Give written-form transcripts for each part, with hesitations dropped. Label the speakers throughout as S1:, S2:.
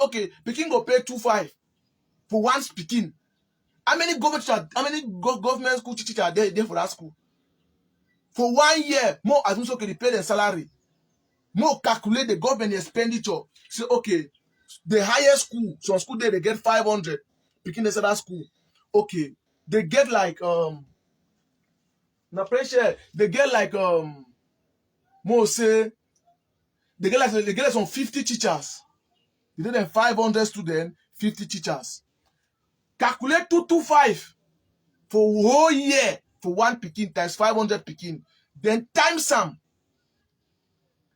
S1: okay, Peking go pay 2.5 for one speaking. How many government school teachers are there for that school? For 1 year, more as much okay, they pay their salary. More calculate the government expenditure. Say, okay, the highest school, some school there, they get 500. Peking they say that school. Okay, they get like na pressure, they get like more say they get like some 50 teachers. They get them 500 students, 50 teachers. Calculate 225 for whole year for one Peking times 500 Peking. Then times some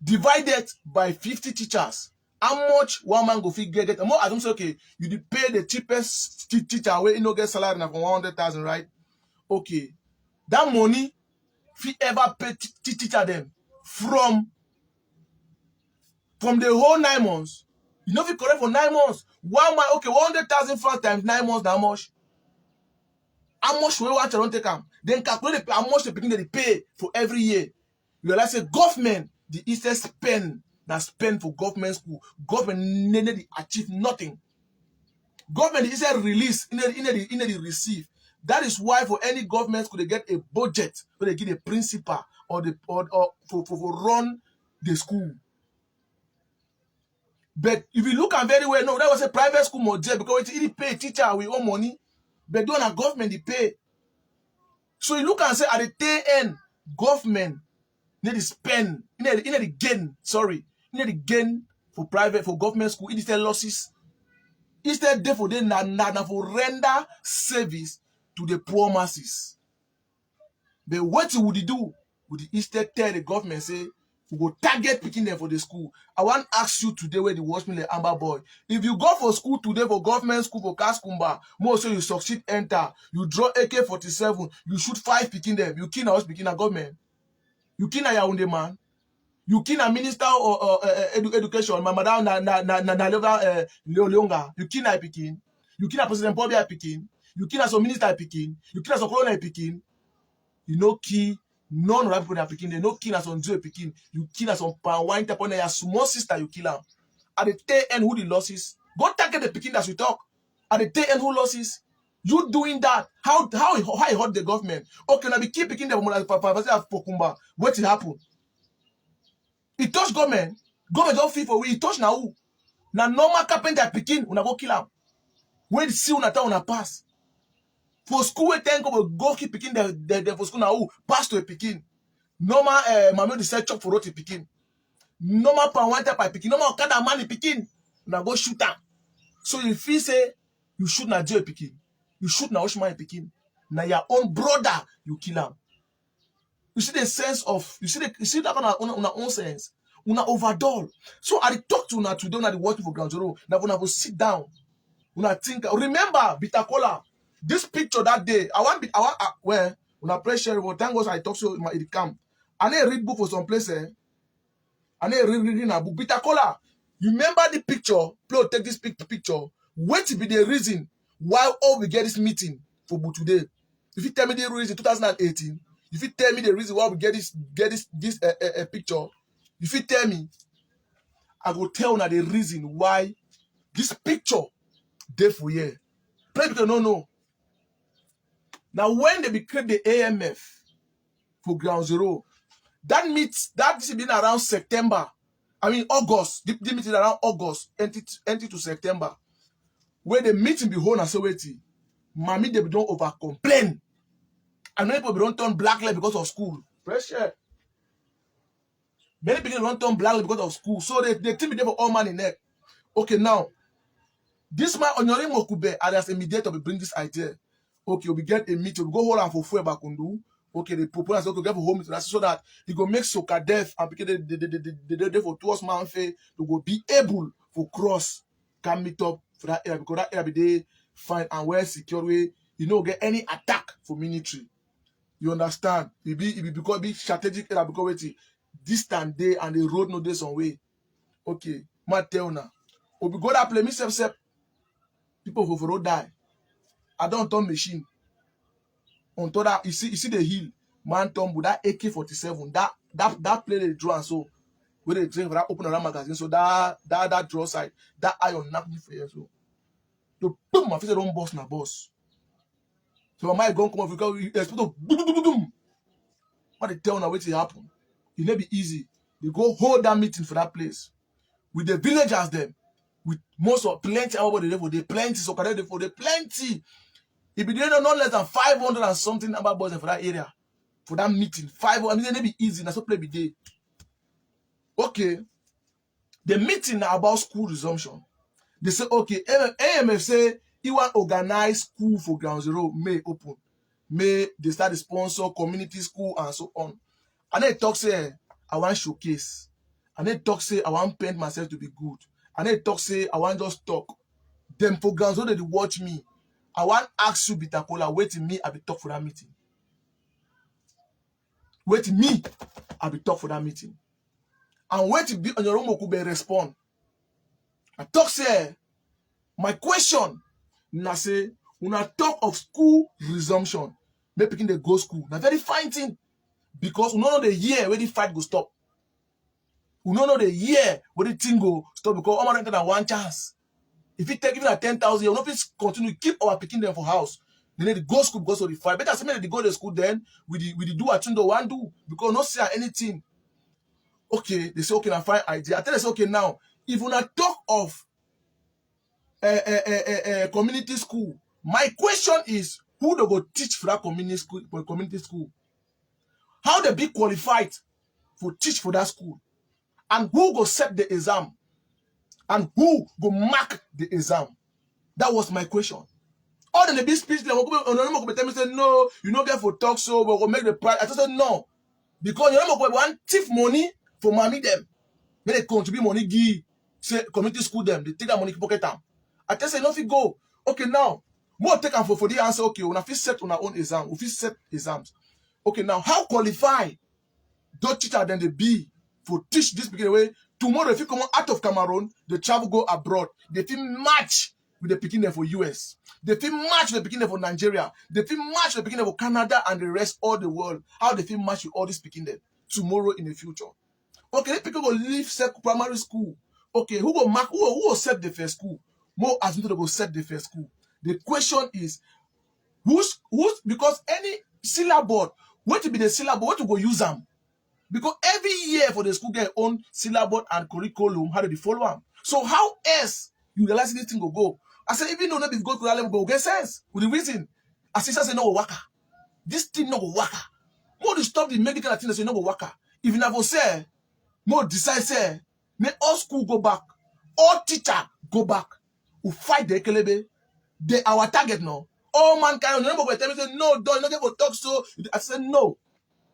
S1: divided by 50 teachers. How much one man go fit get? More as say okay, you pay the cheapest teacher where you no get salary now for 100,000, right? Okay, that money fit ever pay teacher them from the whole 9 months. You know if you correct for 9 months, 1 month, okay, 100,000 francs times 9 months, how much? How much we want to take them? Then calculate how much the people they pay for every year. You realize the government, the instead spend for government school. Government need achieve nothing. Government is a release, in the receive. That is why for any government school they get a budget where they give a principal or for run the school. But if you look at very well, no, that was a private school model because it pay teacher with own money, but don't have government they pay. So you look and say at the tail end, government need to spend, need to gain for private, for government school, instead losses. Instead, therefore, they for render service to the poor masses. But what would he do? Would he instead tell the government, say, we go target picking them for the school? I want to ask you today where the watch me the Amba boy. If you go for school today, for government school, for Kaskumba, more so you succeed, enter, you draw AK-47, you shoot 5 picking them, you kill us picking a government. You kill a Yaounde man. You kill a minister or education, madam Leonga. You kill a picking. You kill a president Bobby picking. You kill a some minister picking. You kill a some colonel picking. You know key none of people are picking. They no kill as on Joe picking. You kill as on wine upon your small sister. You kill her. At the tail end, who the losses? Go target the picking as we talk. At the tail end, who losses? You doing that? How hurt the government? Okay, now we keep picking them for Kumba. What will happen? It touch government. Government don't feel for we. It touch now who? Now normal carpenter picking. Una go kill him. When see una ta una pass. For school we ten go keep picking the for school now who pass to a picking. Normal mama decide chop for roti picking. Normal pan one type picking. Normal kada man picking. Una go shoot am. So if he say you shoot na Joe picking, you shoot na Oshman picking, na your own brother you kill him. You see the sense of you see that on our own sense. Una overdone. So I talk to una today, una the working for ground zero. Now una go sit down. Una think. Remember, bitter cola. This picture that day. I want where una pressure. But thank God I talk to my it camp. I need read book for some place. I need reading a book. Bitter cola. You remember the picture? Please take this picture. What will be the reason why all we get this meeting for today? If you tell me the reason 2018. If you tell me the reason why we get this picture, if you tell me, I will tell you the reason why this picture there for here. Plenty people don't know. Now when they create the AMF for ground zero, that has been around September. I mean August. The meeting around August, end to September. Where the meeting be hold and say wait, mommy they don't over complain. And many people don't turn black because of school. Pressure. Many people don't turn black because of school. So they think they have all money in neck. Okay, now, this man, Onyori Mokube, as a mediator, will bring this idea. Okay, we get a meeting, we go hold on for Fue Bakundu. Okay, they propose, okay, get for home meeting so that he go make Soka deaf and because they for 2 months to go be able to cross, can meet up for that area because that area be they fine and well secure way, you know, get any attack for military. You understand? It be because be strategic area because wait, distant day and the road no day some way. Okay, my tell now. We go that play me self people for road die. I don't turn machine. On top that you see the hill, man turn with that AK-47. That play the draw and so where they drink for that open around magazine. So that draw side, that iron knock me for you. So the boom, my face don't boss na boss. So my mind gon come off because you expect to boom. What they tell now what will happen? It may be easy. They go hold that meeting for that place with the villagers them, with most of plenty everybody there for they plenty, so they for they plenty. If you didn't know less than 500 and something number boys for that area for that meeting, 500. I mean, they may be easy. That's what play be day. Okay, the meeting now about school resumption. They say okay, AMF say you want organize school for Ground Zero may open, may they start to sponsor community school and so on. And they talk say I want showcase. And they talk say I want paint myself to be good. And they talk say I want just talk. Them for Ground Zero they watch me. I want ask you Bitakola wait me I be talk for that meeting. Wait me I be talk for that meeting. And wait to be on your own could respond. I talk say my question na say when I talk of school resumption, may picking the go school. Now very fine thing because we don't know the year where the fight go stop. We don't know the year where the thing go stop because all my than one chance. If you take even at 10,000, you know if continue keep our picking them for house. They need to go school because of the fight. Better say they go to school then with the do what you one do because not say anything. Okay, they say okay, now fine idea. I tell us okay now. If we not talk of community school, my question is who they go teach for that community school? How they be qualified for teach for that school? And who go set the exam? And who go mark the exam? That was my question. All the big speech, they will tell me say no, you don't get for talk so we will make the price. I just said no. Because you know one thief money for mommy them. When they contribute money, give say community school them, they take that money pocket them. I tell say no, if you go, okay now, more take them for the answer. Okay, when I feel set on our own exam, we feel set exams. Okay, now how qualified those teacher then they be for teach this beginning way? Tomorrow, if you come out of Cameroon, they travel go abroad. They feel match with the beginning for US. They feel match with the beginning for Nigeria. They feel match with the beginning for Canada and the rest of the world. How they feel match with all this beginning tomorrow in the future. Okay, people go leave primary school. Okay, who go mark? Who will set the first school? More as they go set the first school. The question is, who's because any syllabus, what to be the syllabus, what to go use them? Because every year for the school get own syllabus and curriculum, how do they follow them? So how else you realize this thing will go? I said, even though not go to that level, go get sense. With the reason, assistants say no go waka. This thing no go waka. More to stop the medical thing say no go waka. If you never say, more decide say, may all school go back, all teacher go back. We fight the ekelebe. They our target now. All mankind, no go tell me say no, don't get for talk so. I said no.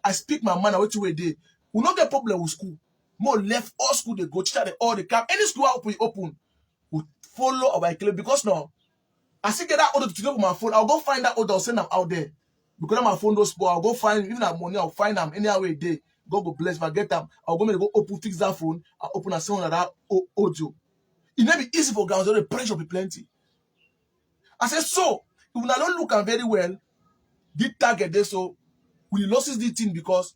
S1: I speak my mind. I wait 2 a day. We not get problem with school. More left all school they go teacher they all the camp. Any school open. We follow our ekelebe because now I still get that order to on my phone. I'll go find that order. I'll send them out there because my phone those spoil. I'll go find even that money. I'll find them any way day. God go bless. If I get them, I'll go open fix that phone. I'll open and send that audio. It may be easy for guys. The pressure will be plenty. I said so. If we don't look at very well, the target there so we loses the thing because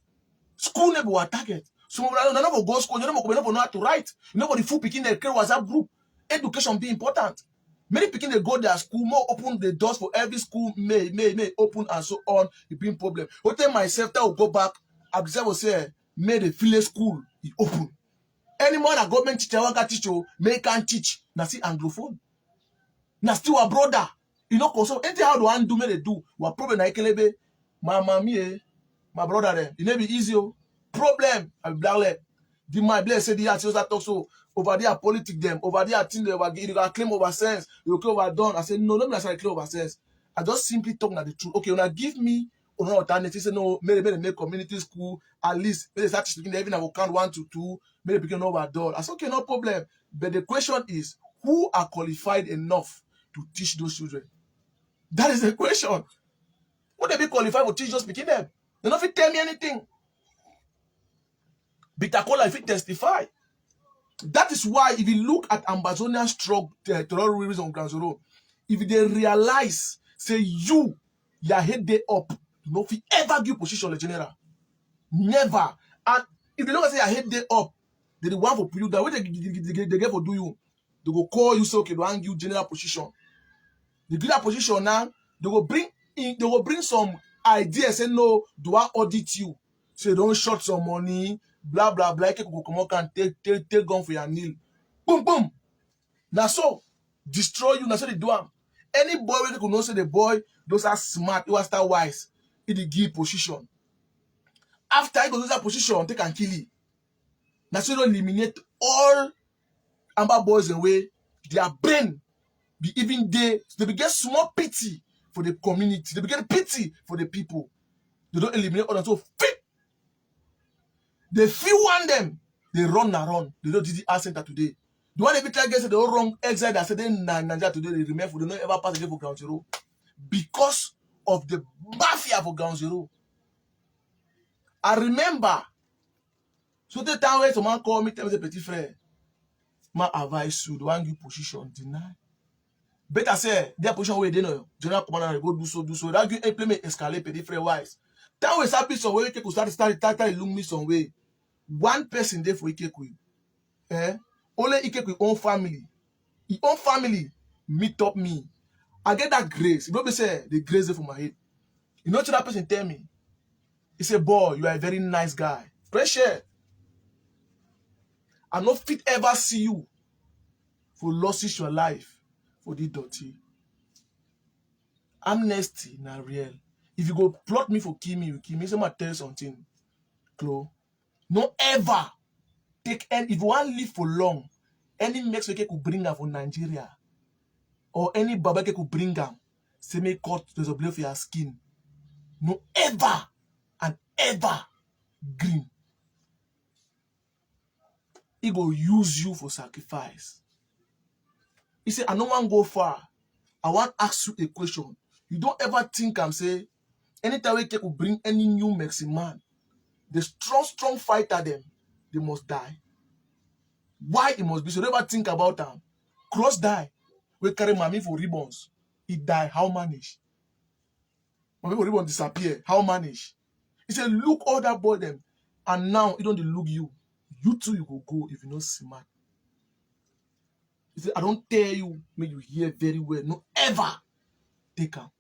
S1: school never was target. So we don't go school. You don't know how to write. You know the full picking the WhatsApp group. Education be important. Many picking they go their school, more open the doors for every school may open and so on. It bring problem. What time myself that will go back, I will say, may the village school is open. Any more that government teacher want to teach you, may can teach. Now see Anglophone. Now still a brother. You know, so anything how do I do, may they do. What problem na ikelebe, my brother there. It may be easy. Problem, I be black. The my bless say the art that talk so over there politics them, over there thing they claim over sense, you claim over done. I said no, not necessarily claim over sense. I just simply talking at the truth. Okay, when I give me another alternative, say no, maybe make community school at least. Maybe start speaking even I will count 1 to 2. Maybe begin over done. I said okay, no problem. But the question is, who are qualified enough to teach those children? That is the question. Would they be qualified to teach those speaking them? They don't fit tell me anything. Bitakola, if it testify. That is why if you look at Ambazonian stroke terrorism on Ground Zero, if they realize, say your head day up, you know, if you ever give position the general. Never. And if they don't say your head day up, They the one for put you down. What they get for do you? They go call you, say okay, they hang you general position. The general position now, they will bring some ideas, say no, do I audit you? Say don't short some money, blah blah blah. Go come out and take gun for your nail. Boom boom. Now so destroy you. Now so they do am. Any boy wey could know say the boy, those are smart, you are star wise, in the give position. After he goes to that position, they can kill you. Now so they eliminate all Amba boys away. Their brain be even they be get small pity for the community. They be get pity for the people. They don't eliminate others. So they feel one them. They run. They don't do the art center today. The one every time gets the whole wrong exile that said in Nigeria today, they remember they don't ever pass again for ground zero. Because of the mafia for ground zero. I remember, so the time when someone called me, tell me the petit frère, my advice you, the one you position, deny. Better say, their position where they know, general commander, go do so. That you implement escalate petit frère wise. That way, some piece of way, you could start illuminate me some way. One person there for Ikekwe. Only Ikekwe own family. His own family meet up me. I get that grace. If nobody say the grace there for my head. You know what that person tell me? He said, boy, you are a very nice guy. Pressure. I no fit ever see you for losses your life for the dirty. Amnesty na real. If you go plot me for kill me, you kill me. So I tell you something, Clo. No ever take any, if you want to live for long, any Mexican could bring her for Nigeria. Or any Baba could bring her, say me cut there's a blood for your skin. No ever and ever green. He go use you for sacrifice. He say, I don't want to go far. I want to ask you a question. You don't ever think and say, anytime we could bring any new Mexican man, the strong fighter them, they must die. Why it must be so? Never think about them. Cross die. We carry mommy for ribbons. He die. How manage? Mommy for ribbons disappear. How manage? He said, look all that boy them. And now he don't look you. You too, you go if you not smart. He said, I don't tell you, may you hear very well. No ever take him.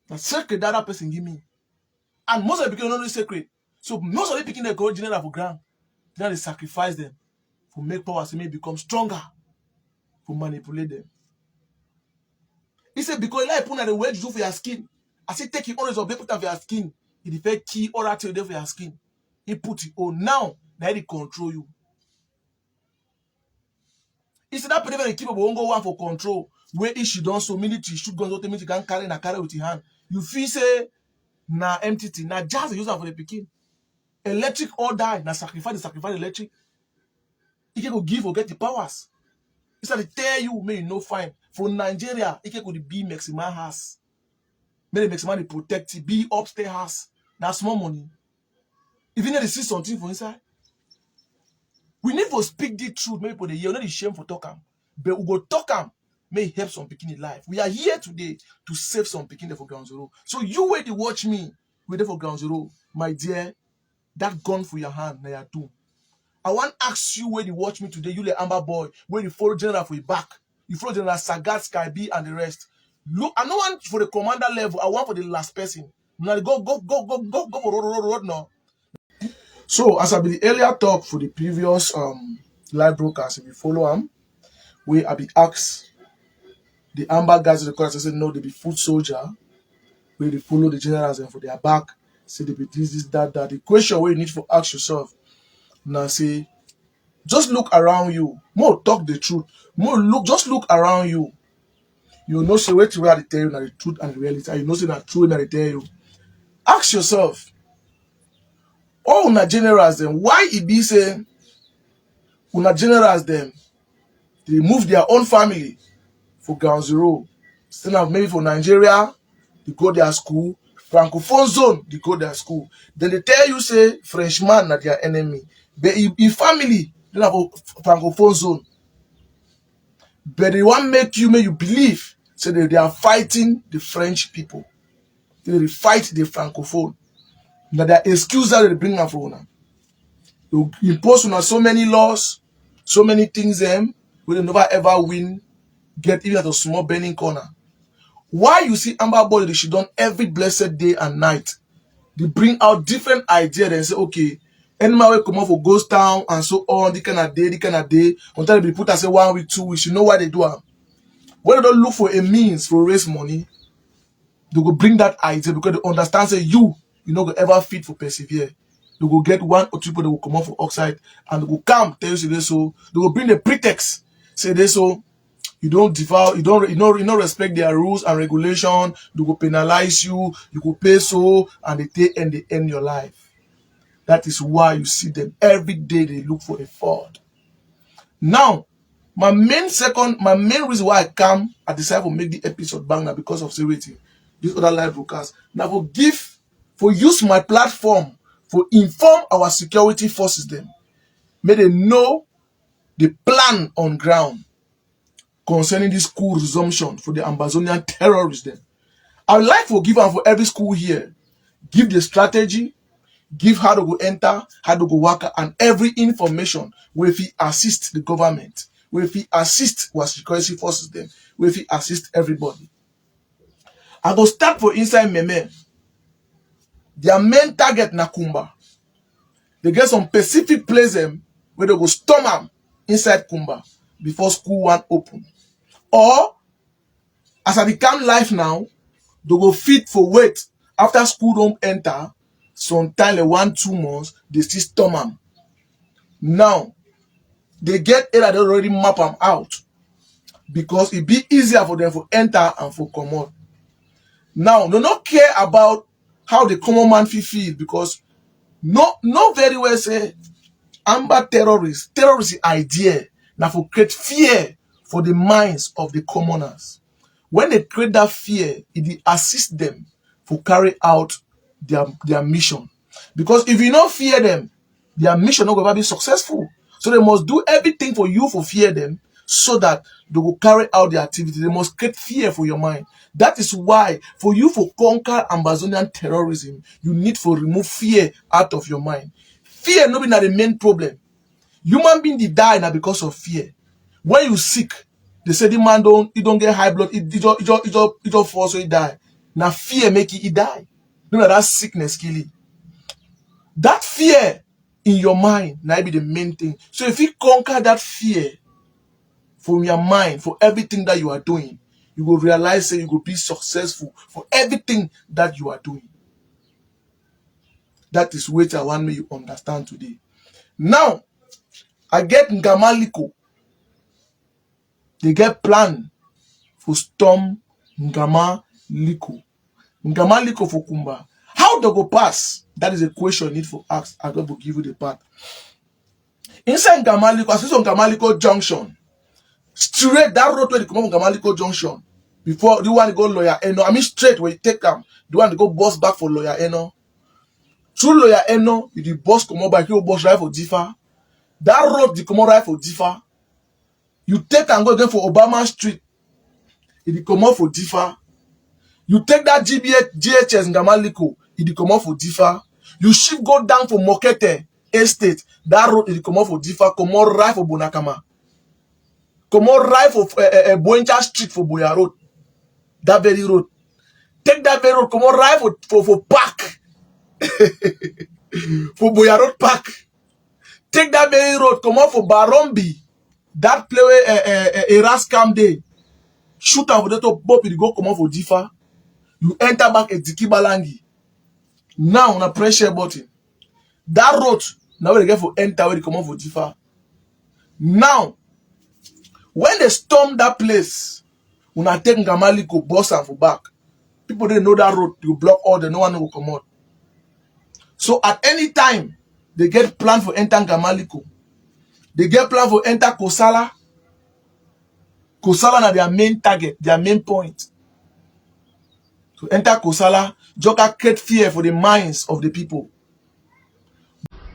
S1: The secret that other person give me. And most of the people don't know the secret. So most of the people they go general for ground. Then they sacrifice them for make power so may become stronger. For manipulate them. He said, because you like put on the wedge do for your skin. I said, take your own of put on for your skin. He defend key or that there for your skin. He put it on now. Now he control you. He said that person keep up won't go one for control. Where if she done so military shoot guns automatically you can carry with your hand. You feel say na empty. Now just use that for the picking. Electric all die. Now sacrifice electric. He can go give or get the powers. He said they tell you may you no fine. For Nigeria, he can go the be maximum house. May the maximum protect it, be upstairs house. That's small money. If you need to see something for inside, we need to speak the truth. Maybe for the year, not the shame for talk am. But we go talk am may help some picking in life. We are here today to save some picking there for ground zero. So you wait to watch me, wait there for ground zero, my dear. That gun for your hand, now you do. I want to ask you where you watch me today. You the Amba boy, where you follow General for your back. You follow General Sagat, Sky B, and the rest. Look, I don't want for the commander level. I want for the last person. Now go for road now. So as I be the earlier talk for the previous live broadcast, if you follow them, where I be asked the Amba guys in the class, I said no, they be foot soldier. Where they follow the generals and for their back, say they be this, that. The question where you need to ask yourself now, say, just look around you. More talk the truth. Just look around you. You know, say where they tell you now the truth and the reality. And you know, say that truth that they tell you. Ask yourself, all una generals them, why it be say una generals them, they move their own family for ground zero. Stand up maybe for Nigeria, they go their school. Francophone zone, they go their school. Then they tell you, say, Frenchman are their enemy. But if family, they have a Francophone zone. But they want make you believe, say that they are fighting the French people. They fight the Francophone. Now their excuse that they bring up for now. You impose on so many laws, so many things them, we will never ever win, get even at a small burning corner. Why you see Amba Boy, they should done every blessed day and night. They bring out different ideas and say, okay, any man will come out for ghost town and so on, the kind of day, until they be put as a 1 week, 2 weeks, you know why they do it. When they don't look for a means for raise money, they will bring that idea because they understand say you know go ever fit for persevere. They will get 1 or 2 people that will come out for oxide and they will come tell you say this so. They will bring the pretext, say this so. You don't devour, you don't respect their rules and regulation, they will penalize you, you will pay so, and they end your life. That is why you see them every day they look for a fraud. Now, my main reason why I decided to make the episode bang now because of security, this other live broadcast. Now for use my platform for inform our security forces them. May they know the plan on ground concerning this school resumption for the Ambazonian terrorists then. I would like to give them for every school here, give the strategy, give how to go enter, how to go work, and every information where if he assist the government, where if he assist our security forces them, where if he assist everybody. I go start for inside Meme. Their main target na Kumba. They get some specific place them where they go storm them inside Kumba before school one open. Or as I become life now, they go fit for wait after school don't enter. Sometime like 1-2 months, they still storm them. Now, they get area they already map them out because it be easier for them to enter and for come out. Now, they don't care about how the common man feel because no very well say Amba terrorist idea now for create fear for the minds of the commoners. When they create that fear, it assist them to carry out their mission. Because if you don't fear them, their mission not going to be successful. So they must do everything for you for fear them so that they will carry out their activity. They must create fear for your mind. That is why for you to conquer Ambazonian terrorism, you need to remove fear out of your mind. Fear not be the main problem. Human being they die now because of fear. When you sick, they say the man don't get high blood, it just fall so he die. Now fear make he die. You know that sickness kill it. That fear in your mind now be the main thing. So if you conquer that fear from your mind for everything that you are doing, you will realize that you will be successful for everything that you are doing. That is what I want you to understand today. Now, I get Ngamaliko. They get plan for storm Ngamaliko. Ngamaliko for Kumba. How they go pass? That is a question you need to ask. I'm going to give you the part. Inside Ngamaliko, as on Ngamaliko Junction, straight that road where they come from Ngamaliko Junction, before the one to go Lawyer Eno, I mean straight where you take them, the one to go bus back for Lawyer Eno. Through Lawyer Eno, if the bus come up by you bus right for Difa. That road, the come right for Difa. You take and go again for Obama Street. If you come up for Difa. You take that GHS Ngamaliko, it come up for Difa. You shift go down for Mokete Estate. That road it come up for Difa. Come on right for Bonakama. Come on right for Boencha Street for Boya Road. That very road. Take that very road. Come on right for Park. For Boya Road Park. Take that very road. Come on for Barombi. That play a Rascam Day. Shoot out for the top. Bob it go come on for Difa. You enter back at Zikibalangi. Now on a pressure button. That road, now they get for enter where they come out for Difa. Now, when they storm that place, when I take Ngamaliko, boss and for back, people didn't know that road, you block all the no one will come out. So at any time, they get plan for enter Ngamaliko. They get plan for enter Kosala. Kosala na their main target, their main point. To enter Kosala, Joka create fear for the minds of the people.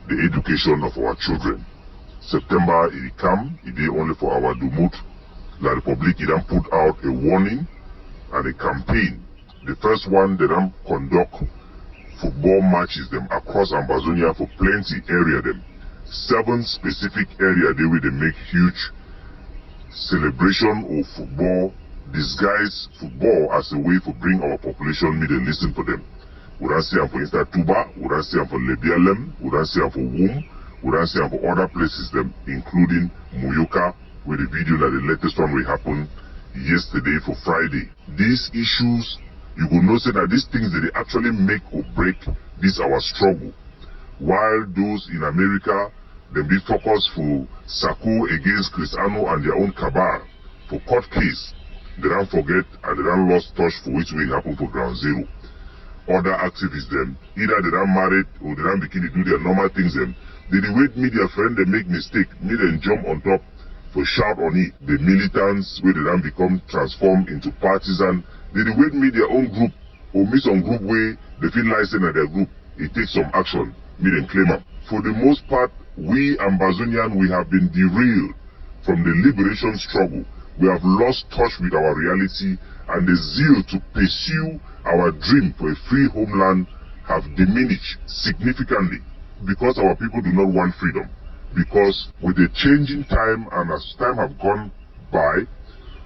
S2: The education of our children. September it come, it is only for our Dumut. La Republic it then put out a warning and a campaign. The first one they then conduct football matches them across Ambazonia for plenty area them. 7 specific areas they will make huge celebration of football, disguise football as a way to bring our population meet and listen for them. We don't see them for instance Tuba, we don't see them for Lebialem, we don't see them for Womb, we don't see them for other places them, including Muyoka, where the video that the latest one will happen yesterday for Friday. These issues, you will know say that these things that they actually make or break this our struggle. While those in America, they be focused for Sako against Cristiano and their own cabal for court case. They don't forget and they don't lost touch for which will happen for Ground Zero. Other activists them, either they don't married or they don't begin to do their normal things them. They wait me their friend they make mistake, me then jump on top for shout on it. The militants where they don't become transformed into partisan, they wait me their own group or me some group where they feel licensed at their group. It takes some action, me then claim them. For the most part, we Ambazonian, we have been derailed from the liberation struggle. We have lost touch with our reality, and the zeal to pursue our dream for a free homeland have diminished significantly because our people do not want freedom. Because with the changing time and as time have gone by,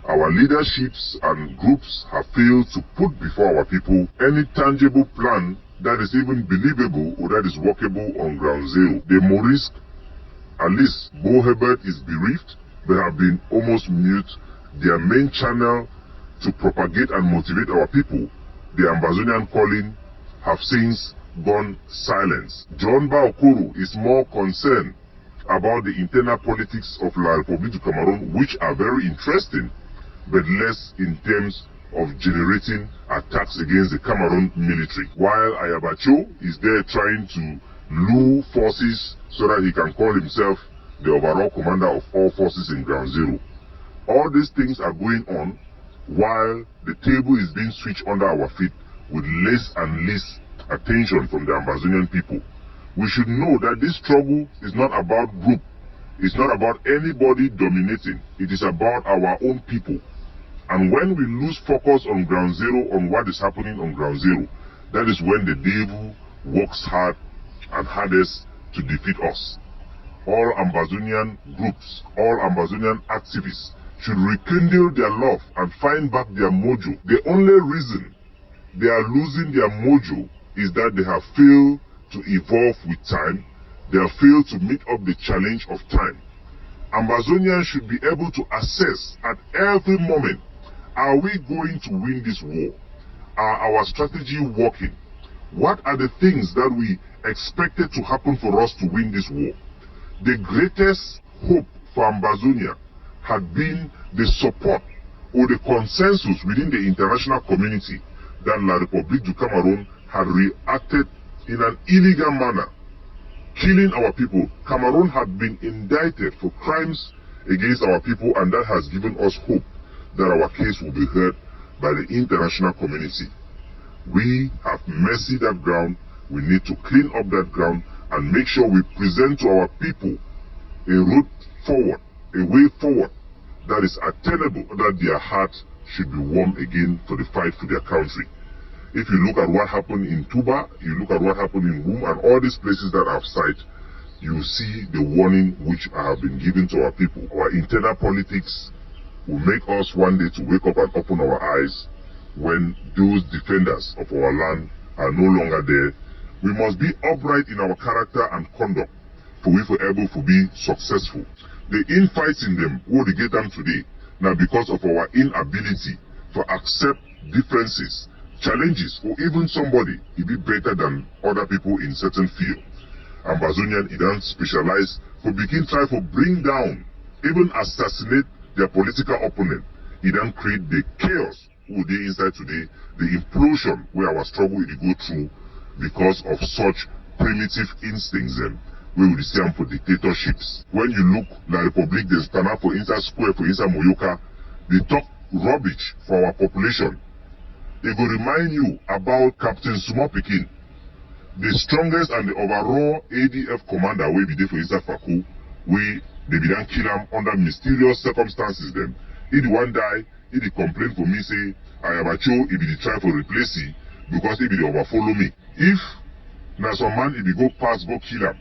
S2: our leaderships and groups have failed to put before our people any tangible plan that is even believable or that is workable on Ground Zero. The Maurice, at least Bo Herbert is bereaved, they have been almost mute. Their main channel to propagate and motivate our people, the Ambazonian calling, have since gone silent. John Baokoro is more concerned about the internal politics of La République du Cameroon, which are very interesting, but less in terms of generating attacks against the Cameroon military. While Ayabacho is there trying to lure forces so that he can call himself the overall commander of all forces in Ground Zero. All these things are going on while the table is being switched under our feet with less and less attention from the Ambazonian people. We should know that this struggle is not about group. It's not about anybody dominating. It is about our own people. And when we lose focus on Ground Zero, on what is happening on Ground Zero, that is when the devil works hard and hardest to defeat us. All Ambazonian groups, all Ambazonian activists should rekindle their love and find back their mojo. The only reason they are losing their mojo is that they have failed to evolve with time. They have failed to meet up the challenge of time. Ambazonians should be able to assess at every moment, are we going to win this war? Are our strategy working? What are the things that we expected to happen for us to win this war? The greatest hope for Ambazonia had been the support or the consensus within the international community that La République du Cameroon had reacted in an illegal manner, killing our people. Cameroon had been indicted for crimes against our people, and that has given us hope that our case will be heard by the international community. We have messed that ground. We need to clean up that ground and make sure we present to our people a route forward, a way forward that is attainable, that their heart should be warm again for the fight for their country. If you look at what happened in Tuba, you look at what happened in Womb and all these places that I've cited, you see the warning which have been given to our people. Our internal politics will make us one day to wake up and open our eyes when those defenders of our land are no longer there. We must be upright in our character and conduct for we for able to be successful. The infights in them, what they get them today, now because of our inability to accept differences, challenges, or even somebody to be better than other people in certain field. Ambazonian, it don't specialize for begin try to bring down, even assassinate their political opponent. It don't create the chaos who they inside today, the implosion where our struggle will go through because of such primitive instincts then. We will see them for dictatorships. When you look La République, they stand up for inside square, for inside Moyoka, they talk rubbish for our population. They will remind you about Captain Sumo Pikin, the strongest and the overall ADF commander wey be there for inside Faku, wey they be done kill him under mysterious circumstances then. He the one die, he the complain for me say, Ayabacho, he be the try for replace he, because he be the overfollow me. If na some man he be go pass, go kill him,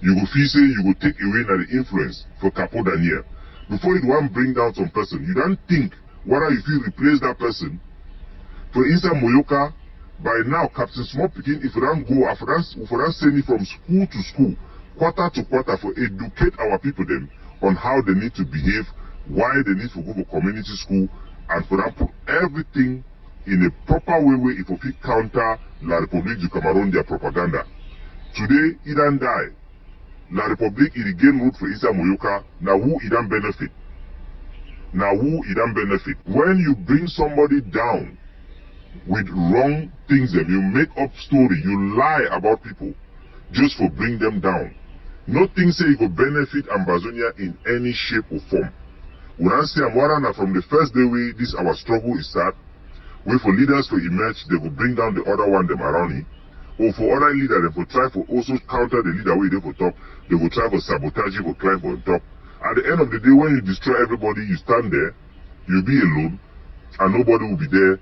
S2: you go feel say you go take away the influence for Capo Daniel. Before you want bring down some person, you don't think whether if you replace that person. For instance, Moyoka, by now, Captain Small Pikin, if we don't go, if we don't send it from school to school, quarter to quarter, for educate our people them on how they need to behave, why they need to go for community school, and for them put everything in a proper way if we counter La République du Cameroun, their propaganda. Today, it don't die. La République, it gain root for Isa Moyoka, now who it don't benefit? Now who it don't benefit? When you bring somebody down with wrong things, and you make up story, you lie about people just for bring them down. Nothing say you could benefit Ambazonia in any shape or form. When I say Amwarana from the first day this our struggle is start, wait for leaders to emerge, they will bring down the other one them around it. Or for other leaders, they will try for also counter the leader way they for top, they will try for sabotage you for climb on top. At the end of the day, when you destroy everybody, you stand there, you'll be alone, and nobody will be there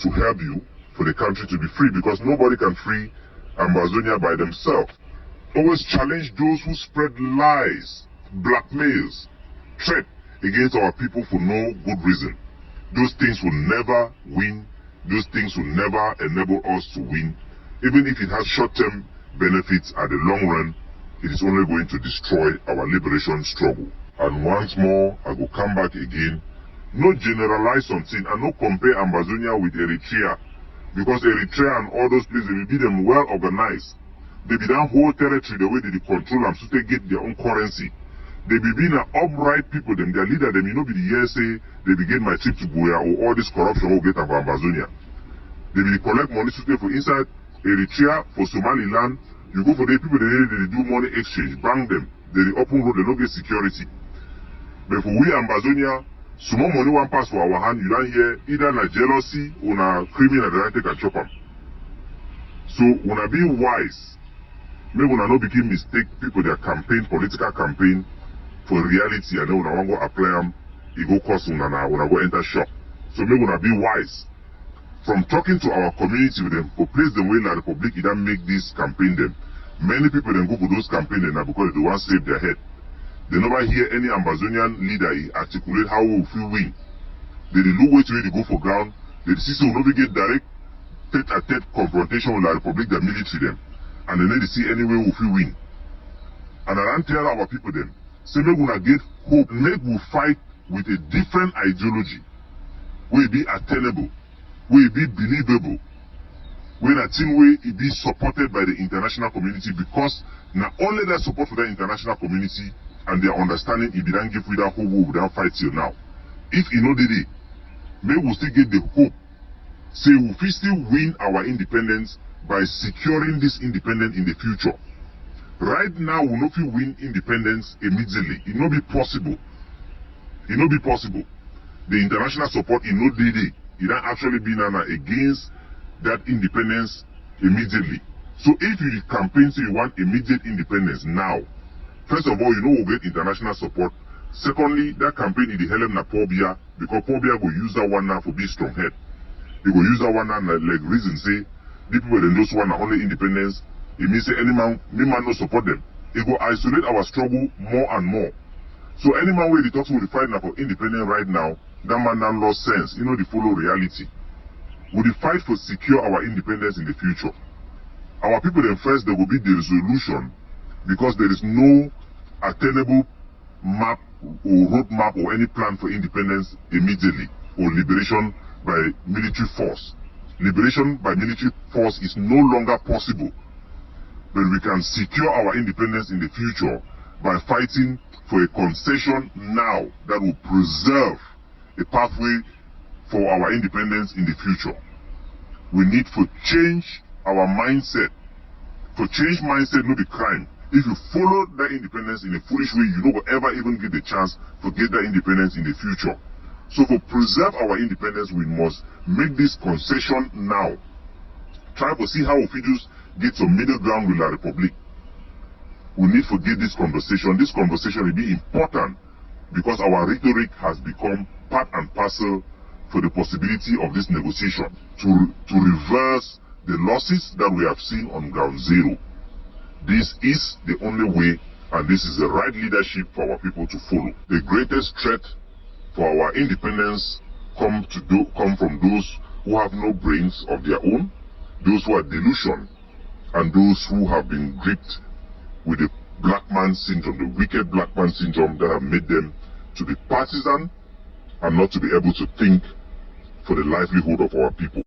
S2: to help you for the country to be free, because nobody can free Amazonia by themselves. Always challenge those who spread lies, blackmails, threat against our people for no good reason. Those things will never win. Those things will never enable us to win. Even if it has short-term benefits, at the long run, it is only going to destroy our liberation struggle. And once more, I will come back again. No generalize something and not compare Ambazonia with Eritrea. Because Eritrea and all those places, they will be them well organized. They be that whole territory the way they control them, so they get their own currency. They be being an upright people, them, their leader, them, you know, be the year say, they begin my trip to Goya or all this corruption will get of Ambazonia. They will collect money so for inside Eritrea, for Somaliland. You go for the people, they do money exchange, bank them. They open road, they don't get security. But for we Ambazonia, small money one pass for our hand, you don't hear either na jealousy or na criminal that take and chop them. So, when I be wise, maybe when I not begin mistake people their campaign, political campaign, for reality, and then when I want to go apply them, it go cost when I go enter shop. So maybe when I be wise, from talking to our community with them, for place them way in La République, it don't make this campaign them. Many people then go for those campaigns now because they want to save their head. They never hear any Ambazonian leader articulate how we will win. They look which way they go for ground. They see so we get direct tete-a-tete confrontation with La République, the military them. And then they see any way we will win. And I don't tell our people them, say make we get hope, make we fight with a different ideology. Will be attainable, will be believable. When a team way it be supported by the international community, because not only that support for the international community and their understanding, if they don't give we that hope, we don't fight till now. If you know the day, maybe we still get the hope. Say we still win our independence by securing this independence in the future. Right now, we not win independence immediately. It not be possible. It not be possible. The international support in no day. It don't actually be against that independence immediately. So if you campaign say you want immediate independence now, first of all, you know we'll get international support. Secondly, that campaign is the help na Pobia, because Pobia will use that one now for be strong head. They will use that one now like reason say the people that those one are only independence. It means say any man no support them. It will isolate our struggle more and more. So any man where they talk to the fight now for independence right now, that man now lost sense. You know the follow reality. We will fight for secure our independence in the future. Our people then first there will be the resolution, because there is no attainable map or roadmap or any plan for independence immediately or liberation by military force. Liberation by military force is no longer possible. But we can secure our independence in the future by fighting for a concession now that will preserve a pathway for our independence in the future. We need to change our mindset. To change mindset no be crime. If you follow that independence in a foolish way, you don't ever even get the chance to get that independence in the future. So to preserve our independence, we must make this concession now. Try to see how we just get some middle ground with La République. We need to get this conversation. This conversation will be important because our rhetoric has become part and parcel for the possibility of this negotiation to reverse the losses that we have seen on ground zero. This is the only way, and this is the right leadership for our people to follow. The greatest threat for our independence come from those who have no brains of their own, those who are delusion, and those who have been gripped with the black man syndrome, the wicked black man syndrome that have made them to be partisan and not to be able to think for the livelihood of our people.